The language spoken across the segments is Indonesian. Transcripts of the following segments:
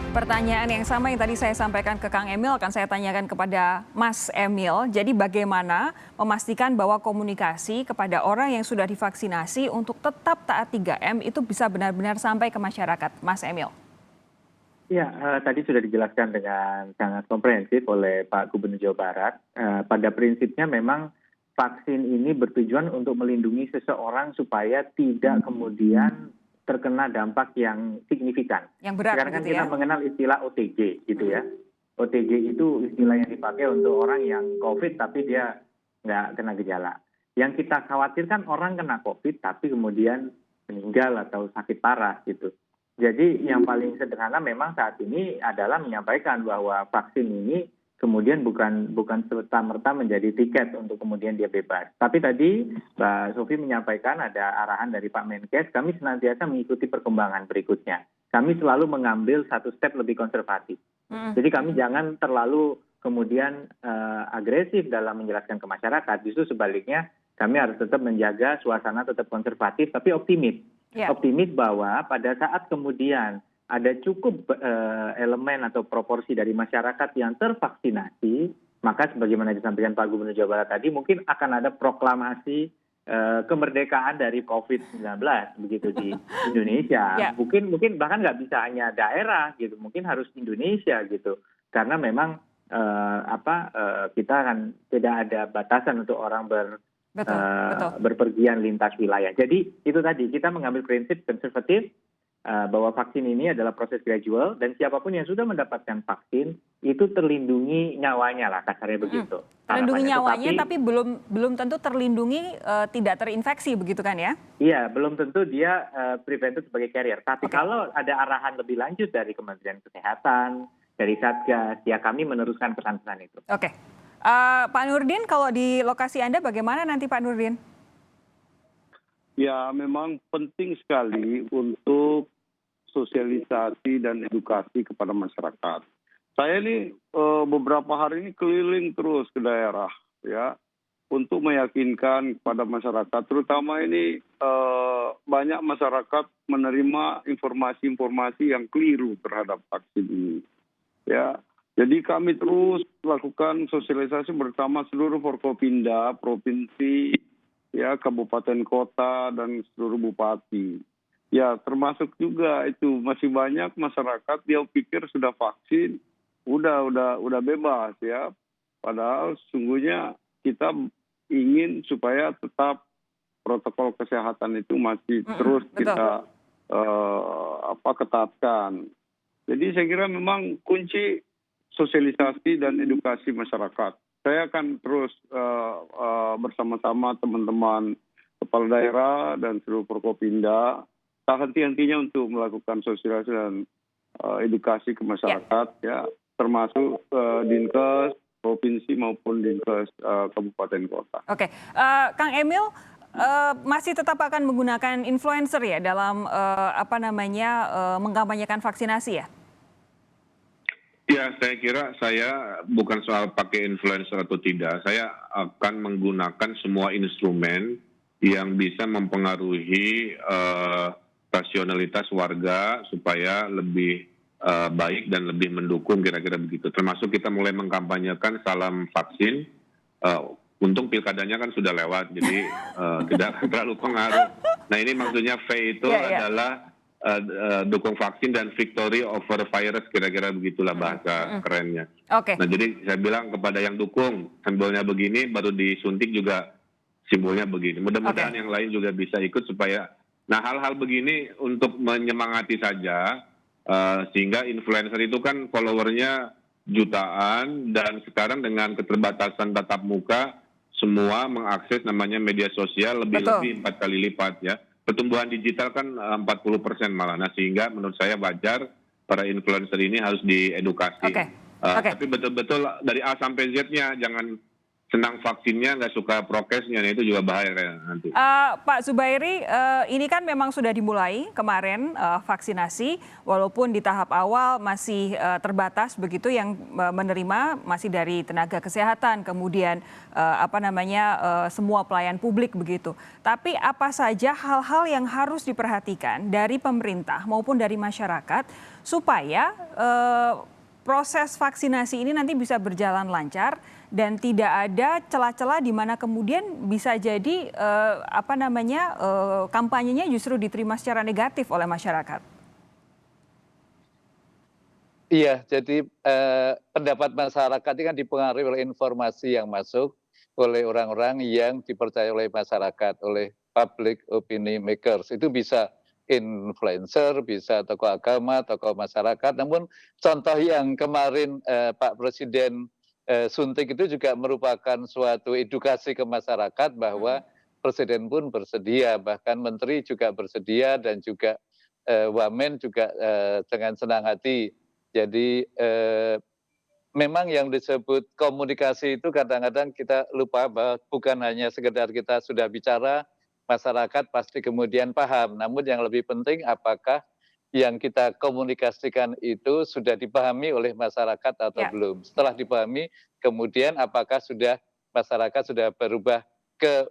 Pertanyaan yang sama yang tadi saya sampaikan ke Kang Emil akan saya tanyakan kepada Mas Emil. Jadi bagaimana memastikan bahwa komunikasi kepada orang yang sudah divaksinasi untuk tetap taat 3M itu bisa benar-benar sampai ke masyarakat, Mas Emil? Ya, tadi sudah dijelaskan dengan sangat komprehensif oleh Pak Gubernur Jawa Barat. Pada prinsipnya memang vaksin ini bertujuan untuk melindungi seseorang supaya tidak kemudian terkena dampak yang signifikan. Yang berat Sekarang kan begitu kita ya? mengenal istilah OTG gitu ya. OTG itu istilah yang dipakai untuk orang yang COVID tapi dia nggak kena gejala. Yang kita khawatirkan orang kena COVID tapi kemudian meninggal atau sakit parah gitu. Jadi yang paling sederhana memang saat ini adalah menyampaikan bahwa vaksin ini kemudian bukan serta-merta menjadi tiket untuk kemudian dia bebas. Tapi tadi Mbak Sofi menyampaikan ada arahan dari Pak Menkes, kami senantiasa mengikuti perkembangan berikutnya. Kami selalu mengambil satu step lebih konservatif. Jadi kami jangan terlalu kemudian agresif dalam menjelaskan ke masyarakat. Justru sebaliknya kami harus tetap menjaga suasana tetap konservatif tapi optimis. Ya. Optimis bahwa pada saat kemudian ada cukup elemen atau proporsi dari masyarakat yang tervaksinasi, maka sebagaimana disampaikan Pak Gubernur Jawa Barat tadi, mungkin akan ada proklamasi kemerdekaan dari COVID-19 begitu di Indonesia. Ya. Mungkin bahkan nggak bisa hanya daerah gitu, mungkin harus Indonesia gitu, karena memang kita kan tidak ada batasan untuk orang Betul. berpergian lintas wilayah. Jadi itu tadi kita mengambil prinsip konservatif bahwa vaksin ini adalah proses gradual dan siapapun yang sudah mendapatkan vaksin itu terlindungi nyawanya lah kasarnya begitu. Terlindungi Harapannya. nyawanya tapi belum tentu terlindungi tidak terinfeksi begitu kan ya? Iya, belum tentu dia prevented sebagai carrier. Tapi kalau ada arahan lebih lanjut dari Kementerian Kesehatan, dari Satgas, ya kami meneruskan pesan-pesan itu. Oke. Pak Nurdin, kalau di lokasi Anda bagaimana nanti Pak Nurdin? Ya, memang penting sekali untuk sosialisasi dan edukasi kepada masyarakat. Saya ini beberapa hari ini keliling terus ke daerah, ya, untuk meyakinkan kepada masyarakat, terutama ini banyak masyarakat menerima informasi-informasi yang keliru terhadap vaksin ini, ya. Jadi kami terus lakukan sosialisasi bersama seluruh Forkopimda, provinsi, ya, kabupaten kota dan seluruh bupati. Ya, termasuk juga itu masih banyak masyarakat yang pikir sudah vaksin, udah bebas ya. Padahal sungguhnya kita ingin supaya tetap protokol kesehatan itu masih terus kita ketatkan. Jadi saya kira memang kunci sosialisasi dan edukasi masyarakat. Saya akan terus bersama-sama teman-teman kepala daerah dan seluruh Forkopimda tak henti-hentinya untuk melakukan sosialisasi dan edukasi ke masyarakat, ya, termasuk Dinkes provinsi maupun Dinkes kabupaten kota. Oke, Kang Emil masih tetap akan menggunakan influencer ya dalam mengkampanyekan vaksinasi ya? Ya, saya kira saya bukan soal pakai influencer atau tidak. Saya akan menggunakan semua instrumen yang bisa mempengaruhi rasionalitas warga supaya lebih baik dan lebih mendukung kira-kira begitu. Termasuk kita mulai mengkampanyekan salam vaksin. Untung pilkadanya kan sudah lewat, jadi tidak terlalu pengaruh. Nah ini maksudnya V itu adalah dukung vaksin dan victory over virus, kira-kira begitulah bahasa kerennya. Oke. Nah jadi saya bilang kepada yang dukung, simbolnya begini, baru disuntik juga simbolnya begini. Mudah-mudahan yang lain juga bisa ikut supaya, nah hal-hal begini untuk menyemangati saja, sehingga influencer itu kan followernya jutaan, dan sekarang dengan keterbatasan tatap muka, semua mengakses namanya media sosial lebih-lebih 4 kali lipat ya. Pertumbuhan digital kan 40% malah. Nah sehingga menurut saya wajar para influencer ini harus diedukasi. Tapi betul-betul dari A sampai Z-nya, jangan senang vaksinnya, nggak suka prokesnya, nah itu juga bahaya nanti. Pak Zubairi, ini kan memang sudah dimulai kemarin vaksinasi, walaupun di tahap awal masih terbatas begitu yang menerima masih dari tenaga kesehatan, kemudian semua pelayan publik begitu. Tapi apa saja hal-hal yang harus diperhatikan dari pemerintah maupun dari masyarakat supaya proses vaksinasi ini nanti bisa berjalan lancar dan tidak ada celah-celah di mana kemudian bisa jadi kampanyenya justru diterima secara negatif oleh masyarakat. Iya, jadi pendapat masyarakat ini kan dipengaruhi oleh informasi yang masuk oleh orang-orang yang dipercaya oleh masyarakat, oleh public opinion makers. Itu bisa influencer, bisa tokoh agama, tokoh masyarakat. Namun contoh yang kemarin Pak Presiden suntik itu juga merupakan suatu edukasi ke masyarakat bahwa Presiden pun bersedia, bahkan Menteri juga bersedia dan juga Wamen juga dengan senang hati. Jadi memang yang disebut komunikasi itu kadang-kadang kita lupa bahwa bukan hanya sekedar kita sudah bicara, masyarakat pasti kemudian paham. Namun yang lebih penting apakah yang kita komunikasikan itu sudah dipahami oleh masyarakat atau belum. Setelah dipahami, kemudian apakah masyarakat sudah berubah ke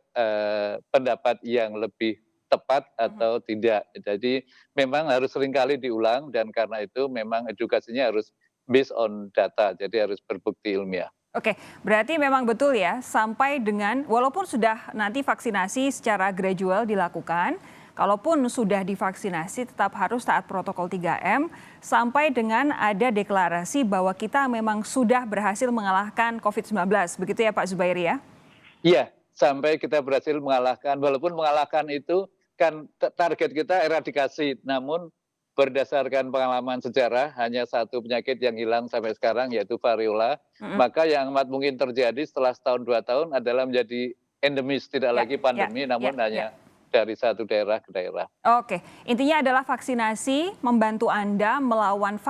pendapat yang lebih tepat atau tidak. Jadi memang harus seringkali diulang dan karena itu memang edukasinya harus based on data, jadi harus berbukti ilmiah. Oke, berarti memang betul ya, sampai dengan walaupun sudah nanti vaksinasi secara gradual dilakukan, kalaupun sudah divaksinasi tetap harus taat protokol 3M sampai dengan ada deklarasi bahwa kita memang sudah berhasil mengalahkan COVID-19. Begitu ya Pak Zubairi ya? Iya, sampai kita berhasil mengalahkan, walaupun mengalahkan itu kan target kita eradikasi, namun berdasarkan pengalaman sejarah hanya satu penyakit yang hilang sampai sekarang yaitu variola. Maka yang amat mungkin terjadi setelah setahun 2 tahun adalah menjadi endemis, tidak lagi pandemi namun hanya dari satu daerah ke daerah. Oke, intinya adalah vaksinasi membantu Anda melawan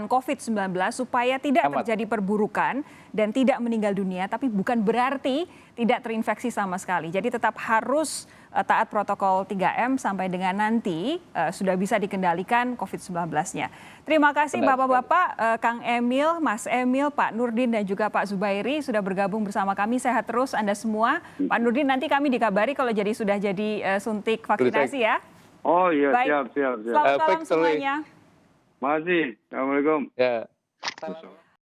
COVID-19 supaya tidak terjadi perburukan dan tidak meninggal dunia, tapi bukan berarti tidak terinfeksi sama sekali. Jadi tetap harus taat protokol 3M sampai dengan nanti sudah bisa dikendalikan COVID-19-nya. Terima kasih Bapak-Bapak, Kang Emil, Mas Emil, Pak Nurdin dan juga Pak Zubairi sudah bergabung bersama kami. Sehat terus Anda semua. Pak Nurdin, nanti kami dikabari kalau sudah jadi suntik vaksinasi ya. Oh iya, baik. siap. Selamat malam semuanya. Makasih. Assalamualaikum. Ya.